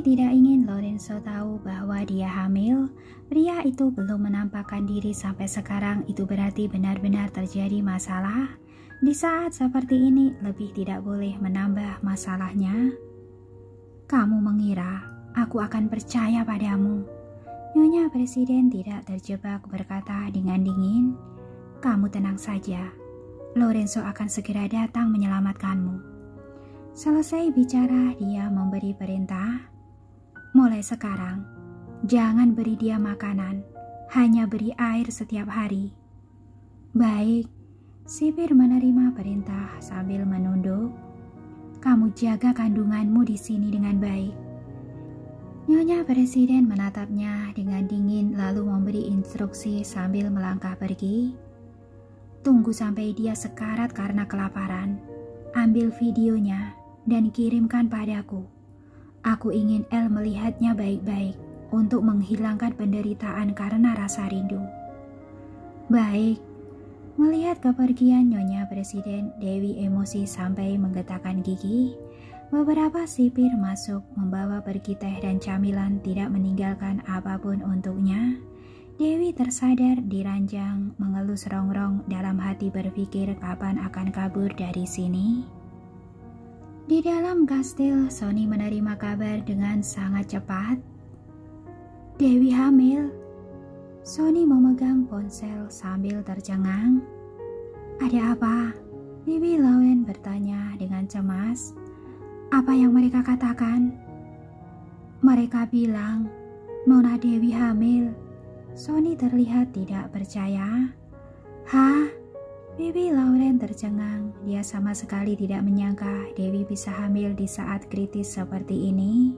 Meski tidak ingin Lorenzo tahu bahwa dia hamil, pria itu belum menampakkan diri sampai sekarang. Itu berarti benar-benar terjadi masalah. Di saat seperti ini lebih tidak boleh menambah masalahnya. Kamu mengira aku akan percaya padamu? Nyonya Presiden tidak terjebak berkata dengan dingin. Kamu tenang saja, Lorenzo akan segera datang menyelamatkanmu. Selesai bicara, dia memberi perintah. Mulai sekarang, jangan beri dia makanan, hanya beri air setiap hari. Baik, sipir menerima perintah sambil menunduk. Kamu jaga kandunganmu di sini dengan baik. Nyonya Presiden menatapnya dengan dingin lalu memberi instruksi sambil melangkah pergi. Tunggu sampai dia sekarat karena kelaparan. Ambil videonya dan kirimkan padaku. Aku ingin El melihatnya baik-baik untuk menghilangkan penderitaan karena rasa rindu. Baik. Melihat kepergian Nyonya Presiden, Dewi emosi sampai menggetakkan gigi. Beberapa sipir masuk membawa pergi teh dan camilan, tidak meninggalkan apapun untuknya. Dewi tersadar diranjang, mengelus rongrong dalam hati berpikir kapan akan kabur dari sini. Di dalam kastil, Sony menerima kabar dengan sangat cepat. Dewi hamil. Sony memegang ponsel sambil tercengang. Ada apa? Bibi Lauren bertanya dengan cemas. Apa yang mereka katakan? Mereka bilang Nona Dewi hamil. Sony terlihat tidak percaya. Hah? Bibi Lauren tercengang. Dia sama sekali tidak menyangka Dewi bisa hamil di saat kritis seperti ini.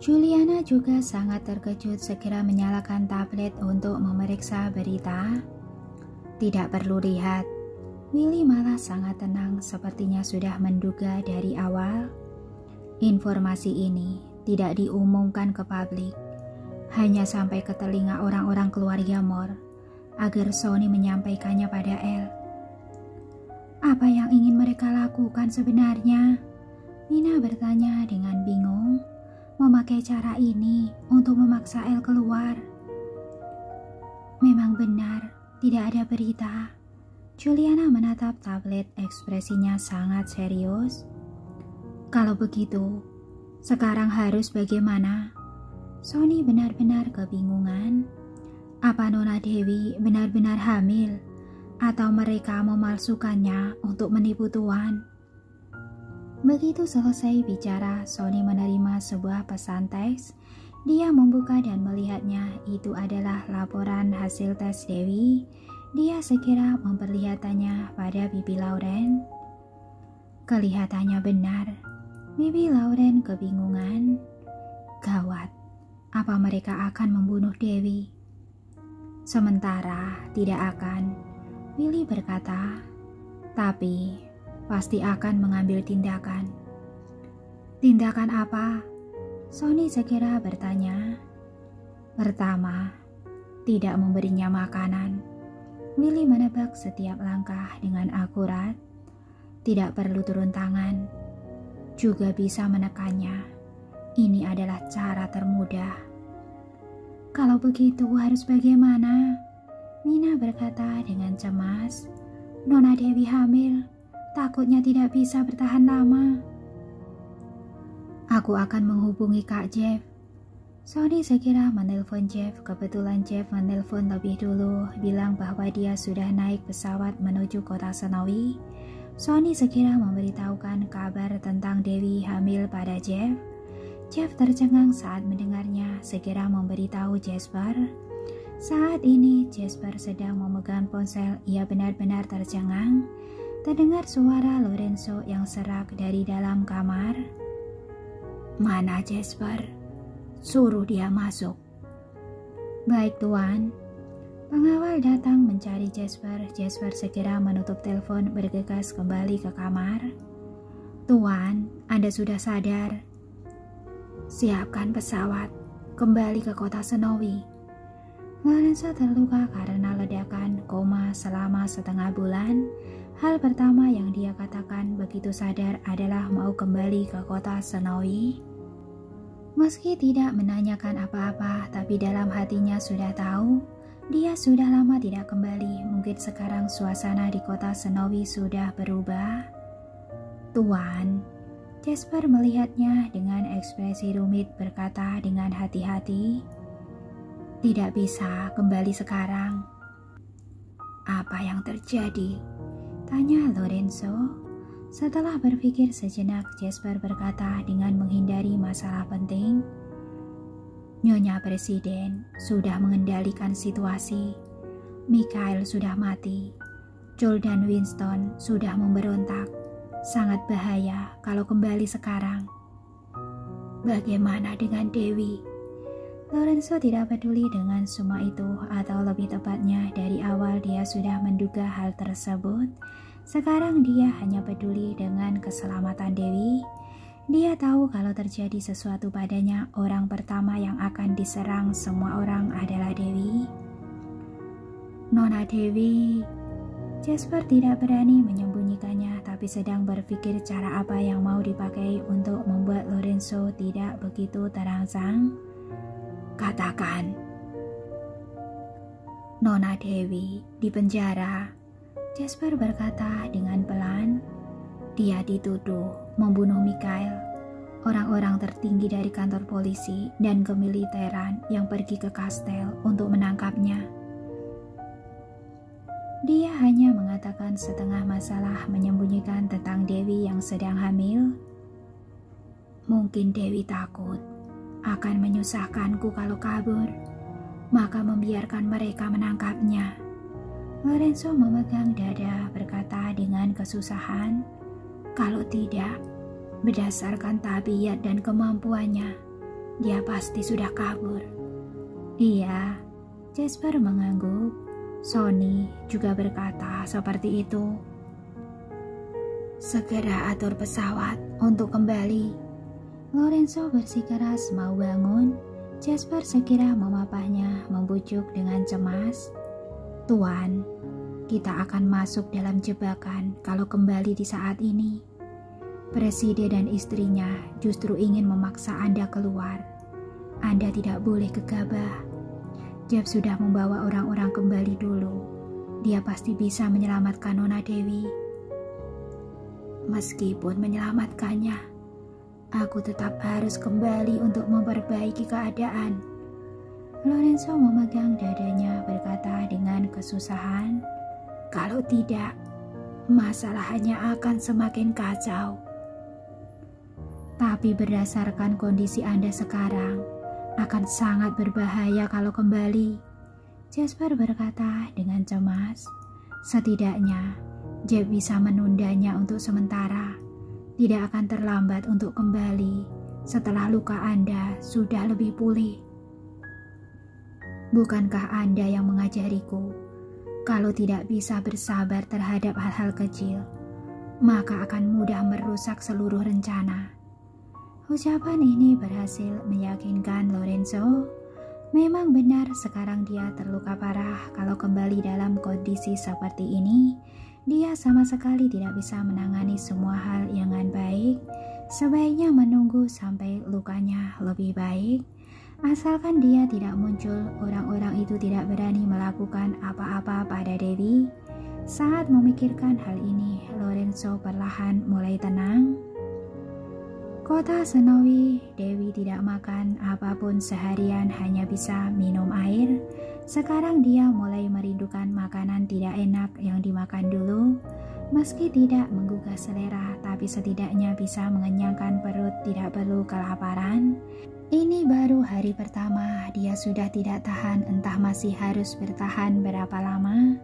Juliana juga sangat terkejut, segera menyalakan tablet untuk memeriksa berita. Tidak perlu lihat. Willy malah sangat tenang, sepertinya sudah menduga dari awal. Informasi ini tidak diumumkan ke publik. Hanya sampai ke telinga orang-orang keluarga Moore agar Sony menyampaikannya pada El. Apa yang ingin mereka lakukan sebenarnya? Nina bertanya dengan bingung. Memakai cara ini untuk memaksa El keluar. Memang benar, tidak ada berita. Juliana menatap tablet, ekspresinya sangat serius. Kalau begitu, sekarang harus bagaimana? Sony benar-benar kebingungan. Apa Nona Dewi benar-benar hamil? Atau mereka memalsukannya untuk menipu Tuan? Begitu selesai bicara, Sony menerima sebuah pesan teks. Dia membuka dan melihatnya. Itu adalah laporan hasil tes Dewi. Dia segera memperlihatannya pada Bibi Lauren. Kelihatannya benar. Bibi Lauren kebingungan. Gawat. Apa mereka akan membunuh Dewi? Sementara tidak akan, Willy berkata. Tapi pasti akan mengambil tindakan. Tindakan apa? Sony segera bertanya. Pertama, tidak memberinya makanan. Willy menebak setiap langkah dengan akurat. Tidak perlu turun tangan. Juga bisa menekannya. Ini adalah cara termudah. Kalau begitu harus bagaimana? Nina berkata dengan cemas. Nona Dewi hamil. Takutnya tidak bisa bertahan lama. Aku akan menghubungi Kak Jeff. Sony segera menelpon Jeff. Kebetulan Jeff menelpon lebih dulu, bilang bahwa dia sudah naik pesawat menuju kota Snowy. Sony segera memberitahukan kabar tentang Dewi hamil pada Jeff. Jeff tercengang saat mendengarnya, segera memberitahu Jasper. Saat ini Jasper sedang memegang ponsel. Ia benar-benar tercengang. Terdengar suara Lorenzo yang serak dari dalam kamar. Mana Jasper? Suruh dia masuk. Baik Tuan. Pengawal datang mencari Jasper. Jasper segera menutup telepon, bergegas kembali ke kamar. Tuan, Anda sudah sadar? Siapkan pesawat, kembali ke kota Snowy. Lorenzo terluka karena ledakan koma selama setengah bulan. Hal pertama yang dia katakan begitu sadar adalah mau kembali ke kota Snowy. Meski tidak menanyakan apa-apa, tapi dalam hatinya sudah tahu dia sudah lama tidak kembali. Mungkin sekarang suasana di kota Snowy sudah berubah. Tuan, Jasper melihatnya dengan ekspresi rumit berkata dengan hati-hati, "Tidak bisa kembali sekarang." "Apa yang terjadi?" tanya Lorenzo. Setelah berpikir sejenak, Jasper berkata dengan menghindari masalah penting, "Nyonya Presiden sudah mengendalikan situasi. Mikhail sudah mati. Joel dan Winston sudah memberontak. Sangat bahaya kalau kembali sekarang." "Bagaimana dengan Dewi?" Lorenzo tidak peduli dengan semua itu, atau lebih tepatnya dari awal dia sudah menduga hal tersebut. Sekarang dia hanya peduli dengan keselamatan Dewi. Dia tahu kalau terjadi sesuatu padanya, orang pertama yang akan diserang semua orang adalah Dewi. "Nona Dewi." Jasper tidak berani menyembunyikannya, tapi sedang berpikir cara apa yang mau dipakai untuk membuat Lorenzo tidak begitu terangsang. "Katakan." "Nona Dewi di penjara," Jasper berkata dengan pelan. "Dia dituduh membunuh Mikhail, orang-orang tertinggi dari kantor polisi dan kemiliteran yang pergi ke kastel untuk menangkapnya." Dia hanya mengatakan setengah masalah, menyembunyikan tentang Dewi yang sedang hamil. "Mungkin Dewi takut akan menyusahkanku kalau kabur, maka membiarkan mereka menangkapnya." Lorenzo memegang dada berkata dengan kesusahan, "Kalau tidak, berdasarkan tabiat dan kemampuannya, dia pasti sudah kabur." "Iya," Jasper mengangguk. "Sonny juga berkata seperti itu." "Segera atur pesawat untuk kembali." Lorenzo bersikeras mau bangun. Jasper segera memapahnya, membujuk dengan cemas. "Tuan, kita akan masuk dalam jebakan kalau kembali di saat ini. Presiden dan istrinya justru ingin memaksa Anda keluar. Anda tidak boleh gegabah. Jeb sudah membawa orang-orang kembali dulu. Dia pasti bisa menyelamatkan Nona Dewi." "Meskipun menyelamatkannya, aku tetap harus kembali untuk memperbaiki keadaan." Lorenzo memegang dadanya berkata dengan kesusahan, "Kalau tidak, masalahnya akan semakin kacau." "Tapi berdasarkan kondisi Anda sekarang, akan sangat berbahaya kalau kembali," Jasper berkata dengan cemas. "Setidaknya, Jeb bisa menundanya untuk sementara. Tidak akan terlambat untuk kembali setelah luka Anda sudah lebih pulih." "Bukankah Anda yang mengajariku, kalau tidak bisa bersabar terhadap hal-hal kecil, maka akan mudah merusak seluruh rencana?" Ucapan ini berhasil meyakinkan Lorenzo. Memang benar sekarang dia terluka parah. Kalau kembali dalam kondisi seperti ini, dia sama sekali tidak bisa menangani semua hal dengan baik. Sebaiknya menunggu sampai lukanya lebih baik. Asalkan dia tidak muncul, orang-orang itu tidak berani melakukan apa-apa pada Dewi. Saat memikirkan hal ini, Lorenzo perlahan mulai tenang. Kota Snowy, Dewi tidak makan apapun seharian, hanya bisa minum air. Sekarang dia mulai merindukan makanan tidak enak yang dimakan dulu. Meski tidak menggugah selera, tapi setidaknya bisa mengenyangkan perut, tidak perlu kelaparan. Ini baru hari pertama, dia sudah tidak tahan, entah masih harus bertahan berapa lama.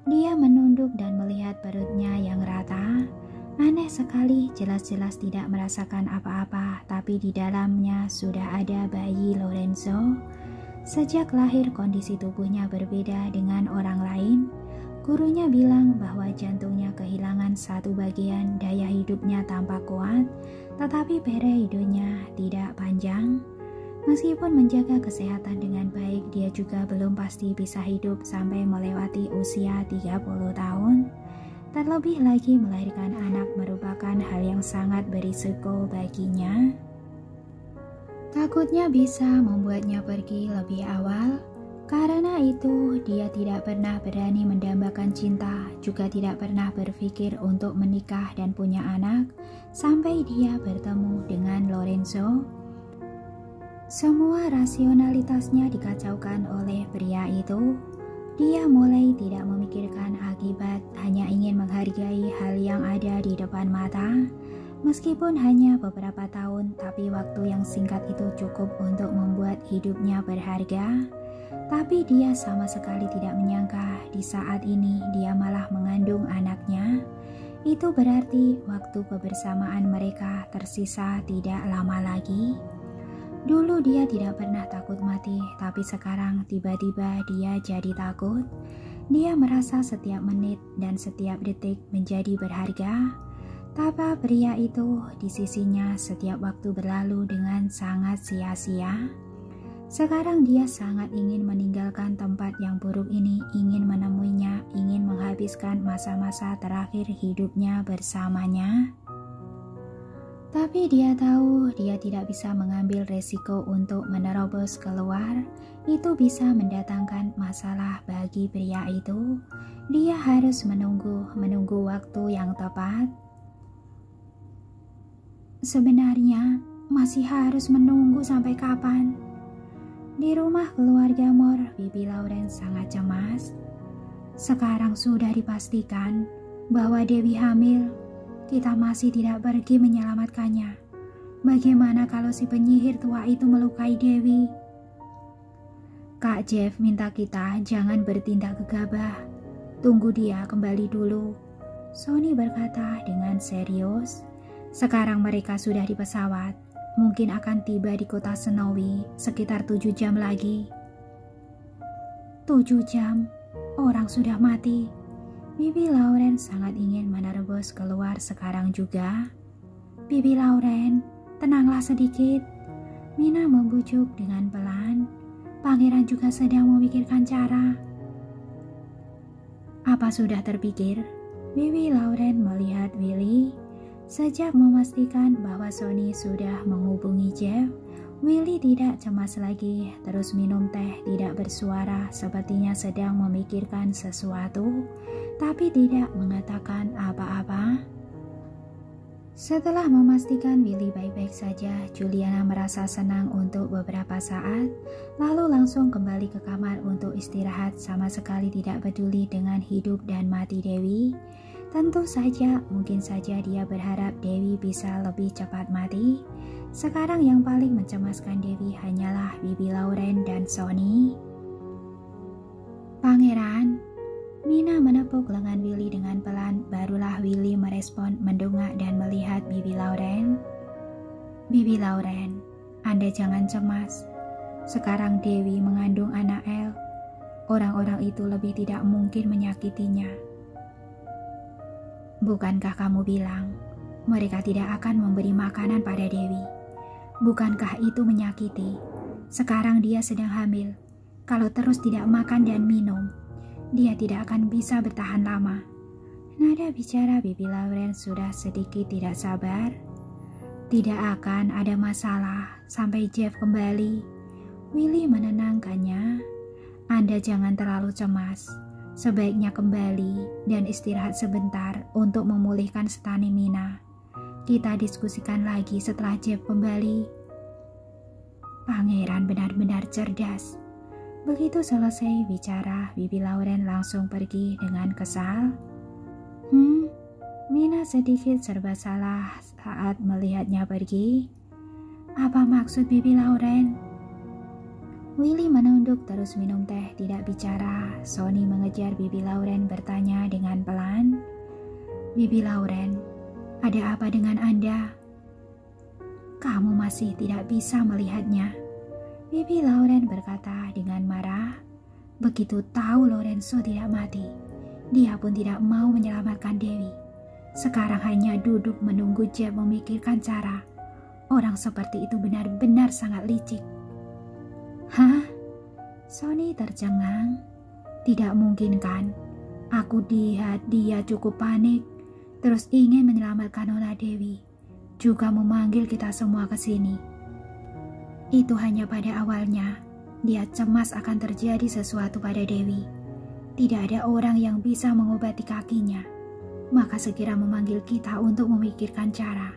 Dia menunduk dan melihat perutnya yang rata. Aneh sekali, jelas-jelas tidak merasakan apa-apa, tapi di dalamnya sudah ada bayi Lorenzo. Sejak lahir kondisi tubuhnya berbeda dengan orang lain. Gurunya bilang bahwa jantungnya kehilangan satu bagian, daya hidupnya tampak kuat, tetapi periodenya tidak panjang. Meskipun menjaga kesehatan dengan baik, dia juga belum pasti bisa hidup sampai melewati usia 30 tahun. Terlebih lagi melahirkan anak merupakan hal yang sangat berisiko baginya. Takutnya bisa membuatnya pergi lebih awal. Karena itu, dia tidak pernah berani mendambakan cinta, juga tidak pernah berpikir untuk menikah dan punya anak, sampai dia bertemu dengan Lorenzo. Semua rasionalitasnya dikacaukan oleh pria itu. Dia mulai tidak memikirkan akibat, hanya ingin menghargai hal yang ada di depan mata. Meskipun hanya beberapa tahun, tapi waktu yang singkat itu cukup untuk membuat hidupnya berharga. Tapi dia sama sekali tidak menyangka di saat ini dia malah mengandung anaknya. Itu berarti waktu kebersamaan mereka tersisa tidak lama lagi. Dulu dia tidak pernah takut mati, tapi sekarang tiba-tiba dia jadi takut. Dia merasa setiap menit dan setiap detik menjadi berharga. Tapi pria itu di sisinya setiap waktu berlalu dengan sangat sia-sia. Sekarang dia sangat ingin meninggalkan tempat yang buruk ini, ingin menemuinya, ingin menghabiskan masa-masa terakhir hidupnya bersamanya. Tapi dia tahu dia tidak bisa mengambil resiko untuk menerobos keluar. Itu bisa mendatangkan masalah bagi pria itu. Dia harus menunggu waktu yang tepat. Sebenarnya masih harus menunggu sampai kapan? Di rumah keluarga Moore, Bibi Lauren sangat cemas. Sekarang sudah dipastikan bahwa Dewi hamil. Kita masih tidak pergi menyelamatkannya. Bagaimana kalau si penyihir tua itu melukai Dewi? Kak Jeff minta kita jangan bertindak gegabah. Tunggu dia kembali dulu. Sonny berkata dengan serius. Sekarang mereka sudah di pesawat. Mungkin akan tiba di kota Snowy sekitar 7 jam lagi. 7 jam? Orang sudah mati. Bibi Lauren sangat ingin menerobos keluar sekarang juga. Bibi Lauren, tenanglah sedikit. Mina membujuk dengan pelan. Pangeran juga sedang memikirkan cara. Apa sudah terpikir? Bibi Lauren melihat Willy. Sejak memastikan bahwa Sonny sudah menghubungi Jeff, Willy tidak cemas lagi, terus minum teh tidak bersuara, sepertinya sedang memikirkan sesuatu, tapi tidak mengatakan apa-apa. Setelah memastikan Willy baik-baik saja, Juliana merasa senang untuk beberapa saat, lalu langsung kembali ke kamar untuk istirahat, sama sekali tidak peduli dengan hidup dan mati Dewi. Tentu saja, mungkin saja dia berharap Dewi bisa lebih cepat mati. Sekarang yang paling mencemaskan Dewi hanyalah Bibi Lauren dan Sonny. Pangeran, Mina menepuk lengan Willy dengan pelan, barulah Willy merespon mendongak dan melihat Bibi Lauren. Bibi Lauren, Anda jangan cemas. Sekarang Dewi mengandung anak El. Orang-orang itu lebih tidak mungkin menyakitinya. Bukankah kamu bilang mereka tidak akan memberi makanan pada Dewi? Bukankah itu menyakiti? Sekarang dia sedang hamil. Kalau terus tidak makan dan minum, dia tidak akan bisa bertahan lama. Nada bicara Bibi Lauren sudah sedikit tidak sabar. Tidak akan ada masalah sampai Jeff kembali. Willy menenangkannya. Anda jangan terlalu cemas. Sebaiknya kembali dan istirahat sebentar untuk memulihkan stamina. Kita diskusikan lagi setelah Jeff kembali. Pangeran benar-benar cerdas. Begitu selesai bicara, Bibi Lauren langsung pergi dengan kesal. Mina sedikit serba salah saat melihatnya pergi. Apa maksud Bibi Lauren? Willy menunduk terus minum teh, tidak bicara. Sonny mengejar Bibi Lauren bertanya dengan pelan. Bibi Lauren, ada apa dengan Anda? Kamu masih tidak bisa melihatnya. Bibi Lauren berkata dengan marah. Begitu tahu Lorenzo tidak mati, dia pun tidak mau menyelamatkan Dewi. Sekarang hanya duduk menunggu Jeff memikirkan cara. Orang seperti itu benar-benar sangat licik. Hah? Sony tercengang. Tidak mungkin kan? Aku lihat dia cukup panik, terus ingin menyelamatkan Nona Dewi, juga memanggil kita semua ke sini. Itu hanya pada awalnya. Dia cemas akan terjadi sesuatu pada Dewi. Tidak ada orang yang bisa mengobati kakinya, maka segera memanggil kita untuk memikirkan cara.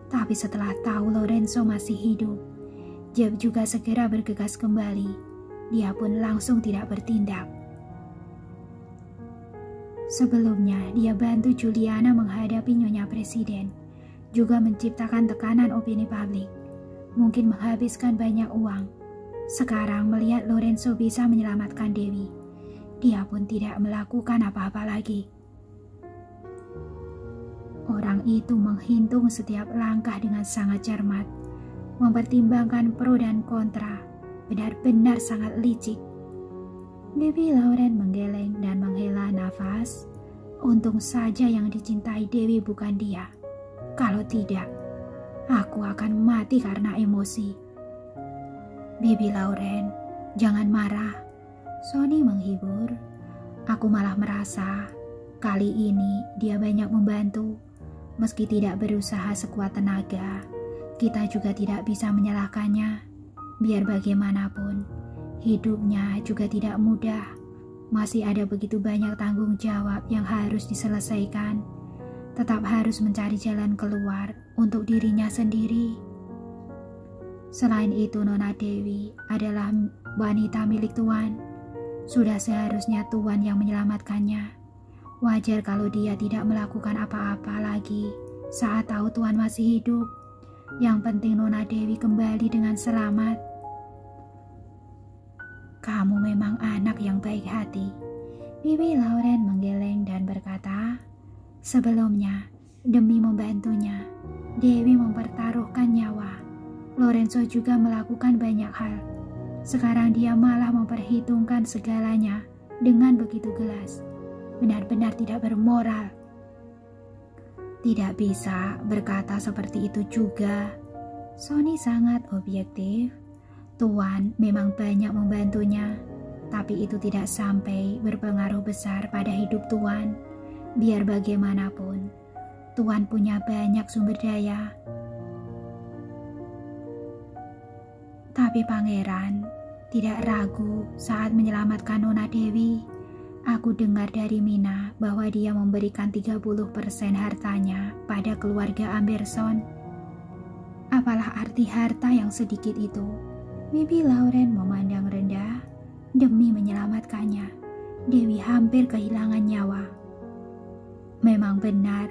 Tapi setelah tahu Lorenzo masih hidup, Jeff juga segera bergegas kembali. Dia pun langsung tidak bertindak. Sebelumnya, dia bantu Juliana menghadapi Nyonya Presiden, juga menciptakan tekanan opini publik, mungkin menghabiskan banyak uang. Sekarang melihat Lorenzo bisa menyelamatkan Dewi, dia pun tidak melakukan apa-apa lagi. Orang itu menghitung setiap langkah dengan sangat cermat, mempertimbangkan pro dan kontra, benar-benar sangat licik. Dewi Lauren menggeleng dan menghela nafas. Untung saja yang dicintai Dewi bukan dia. Kalau tidak, aku akan mati karena emosi. Bibi Lauren, jangan marah. Sony menghibur. Aku malah merasa kali ini dia banyak membantu. Meski tidak berusaha sekuat tenaga, kita juga tidak bisa menyalahkannya. Biar bagaimanapun, hidupnya juga tidak mudah. Masih ada begitu banyak tanggung jawab yang harus diselesaikan. Tetap harus mencari jalan keluar untuk dirinya sendiri. Selain itu, Nona Dewi adalah wanita milik Tuan. Sudah seharusnya Tuan yang menyelamatkannya. Wajar kalau dia tidak melakukan apa-apa lagi saat tahu Tuan masih hidup. Yang penting Nona Dewi kembali dengan selamat. Kamu memang anak yang baik hati. Bibi Lauren menggeleng dan berkata, sebelumnya, demi membantunya, Dewi mempertaruhkan nyawa. Lorenzo juga melakukan banyak hal. Sekarang dia malah memperhitungkan segalanya dengan begitu gelas. Benar-benar tidak bermoral. Tidak bisa berkata seperti itu juga. Sony sangat objektif. Tuan memang banyak membantunya, tapi itu tidak sampai berpengaruh besar pada hidup Tuan. Biar bagaimanapun, Tuan punya banyak sumber daya. Tapi Pangeran tidak ragu saat menyelamatkan Nona Dewi. Aku dengar dari Mina bahwa dia memberikan 30% hartanya pada keluarga Amberson. Apalah arti harta yang sedikit itu? Bibi Lauren memandang rendah. Demi menyelamatkannya, Dewi hampir kehilangan nyawa. Memang benar.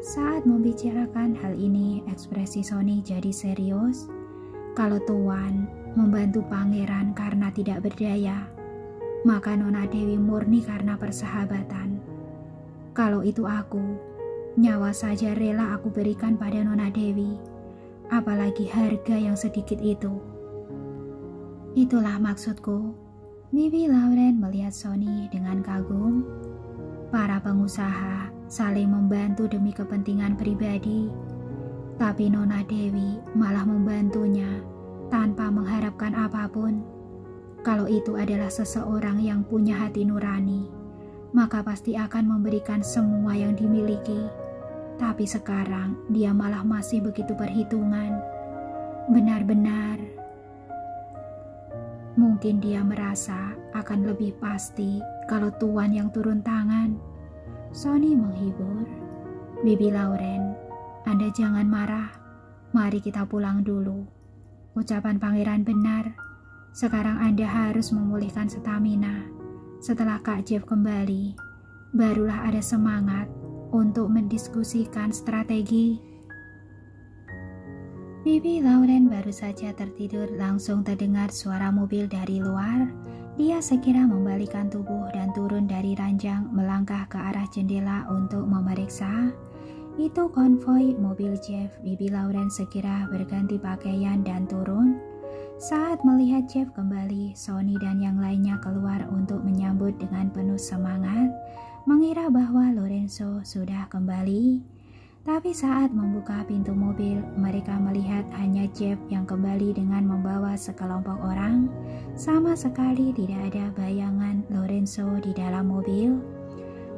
Saat membicarakan hal ini, ekspresi Sony jadi serius. Kalau Tuan membantu Pangeran karena tidak berdaya, maka Nona Dewi murni karena persahabatan. Kalau itu aku, nyawa saja rela aku berikan pada Nona Dewi, apalagi harga yang sedikit itu. Itulah maksudku. Bibi Lauren melihat Sony dengan kagum. Para pengusaha saling membantu demi kepentingan pribadi, tapi Nona Dewi malah membantunya tanpa mengharapkan apapun. Kalau itu adalah seseorang yang punya hati nurani, maka pasti akan memberikan semua yang dimiliki. Tapi sekarang dia malah masih begitu perhitungan. Benar-benar. Mungkin dia merasa akan lebih pasti kalau Tuan yang turun tangan. Sony menghibur. Bibi Lauren, Anda jangan marah. Mari kita pulang dulu. Ucapan Pangeran benar. Sekarang Anda harus memulihkan stamina. Setelah Kak Jeff kembali, barulah ada semangat untuk mendiskusikan strategi. Bibi Lauren baru saja tertidur, langsung terdengar suara mobil dari luar. Dia segera membalikan tubuh dan turun dari ranjang, melangkah ke arah jendela untuk memeriksa. Itu konvoi mobil Jeff. Bibi Lauren segera berganti pakaian dan turun. Saat melihat Jeff kembali, Sony dan yang lainnya keluar untuk menyambut dengan penuh semangat, mengira bahwa Lorenzo sudah kembali. Tapi saat membuka pintu mobil, mereka melihat hanya Jeff yang kembali dengan membawa sekelompok orang. Sama sekali tidak ada bayangan Lorenzo di dalam mobil.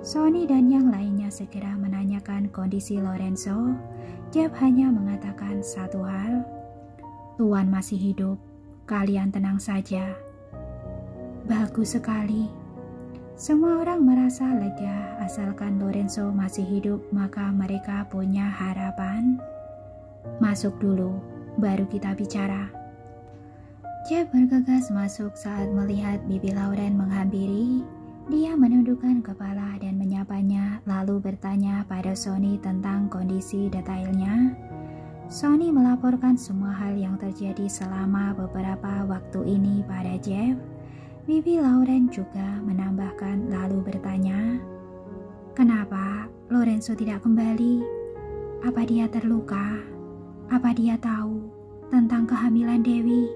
Sonny dan yang lainnya segera menanyakan kondisi Lorenzo. Jeff hanya mengatakan satu hal, "Tuan masih hidup, kalian tenang saja." Bagus sekali. Semua orang merasa lega, asalkan Lorenzo masih hidup maka mereka punya harapan. "Masuk dulu, baru kita bicara." Jeff bergegas masuk saat melihat Bibi Lauren menghampiri. Dia menundukkan kepala dan menyapanya, lalu bertanya pada Sonny tentang kondisi detailnya. Sonny melaporkan semua hal yang terjadi selama beberapa waktu ini pada Jeff. Bibi Lauren juga menambahkan lalu bertanya, "Kenapa Lorenzo tidak kembali? Apa dia terluka? Apa dia tahu tentang kehamilan Dewi?"